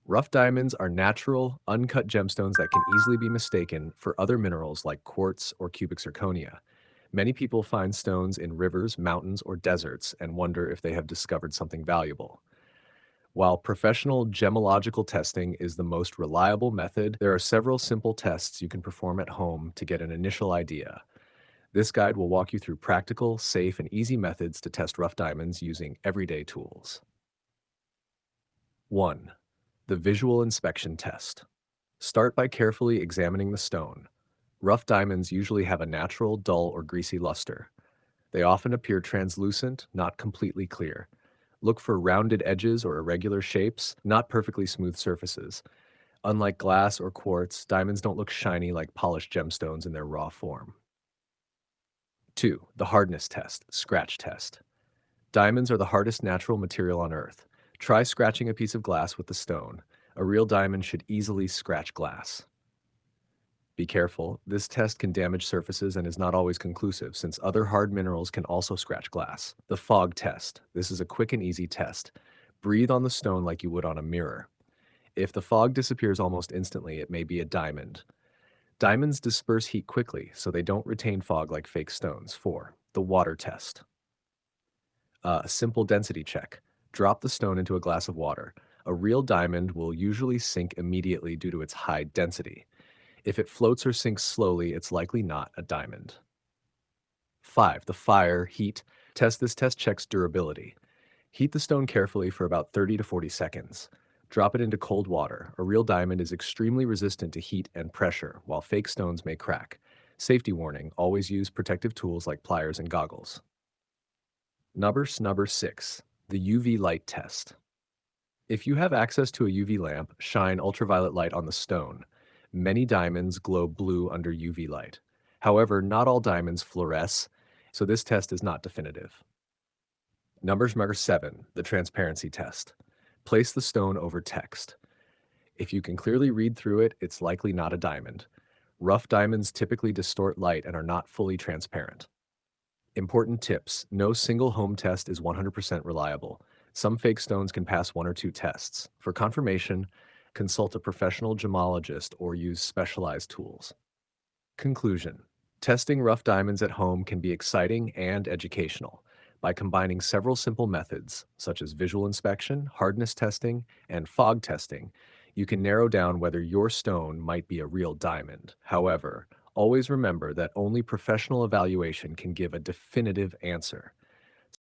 Rough diamonds are natural, uncut gemstones that can easily be mistaken for other minerals like quartz or cubic zirconia. Many people find stones in rivers, mountains, or deserts and wonder if they have discovered something valuable. While professional gemological testing is the most reliable method, there are several simple tests you can perform at home to get an initial idea. This guide will walk you through practical, safe, and easy methods to test rough diamonds using everyday tools. 1. The visual inspection test. Start by carefully examining the stone. Rough diamonds usually have a natural, dull, or greasy luster. They often appear translucent, not completely clear. Look for rounded edges or irregular shapes, not perfectly smooth surfaces. Unlike glass or quartz, diamonds don't look shiny like polished gemstones in their raw form. 2. The hardness test, scratch test. Diamonds are the hardest natural material on Earth. Try scratching a piece of glass with the stone. A real diamond should easily scratch glass. Be careful, this test can damage surfaces and is not always conclusive, since other hard minerals can also scratch glass. The fog test. This is a quick and easy test. Breathe on the stone like you would on a mirror. If the fog disappears almost instantly, it may be a diamond. Diamonds disperse heat quickly, so they don't retain fog like fake stones. 4. The water test. A simple density check. Drop the stone into a glass of water. A real diamond will usually sink immediately due to its high density. If it floats or sinks slowly, it's likely not a diamond. 5. The fire, heat. Test. This test checks durability. Heat the stone carefully for about 30 to 40 seconds. Drop it into cold water. A real diamond is extremely resistant to heat and pressure, while fake stones may crack. Safety warning, always use protective tools like pliers and goggles. Number 6. The UV light test. If you have access to a UV lamp, shine ultraviolet light on the stone. Many diamonds glow blue under UV light. However, not all diamonds fluoresce, so this test is not definitive. Number 7, the transparency test. Place the stone over text. If you can clearly read through it, it's likely not a diamond. Rough diamonds typically distort light and are not fully transparent. Important tips. No single home test is 100% reliable. Some fake stones can pass one or two tests. For confirmation, consult a professional gemologist or use specialized tools. Conclusion. Testing rough diamonds at home can be exciting and educational. By combining several simple methods, such as visual inspection, hardness testing, and fog testing, you can narrow down whether your stone might be a real diamond. However, always remember that only professional evaluation can give a definitive answer.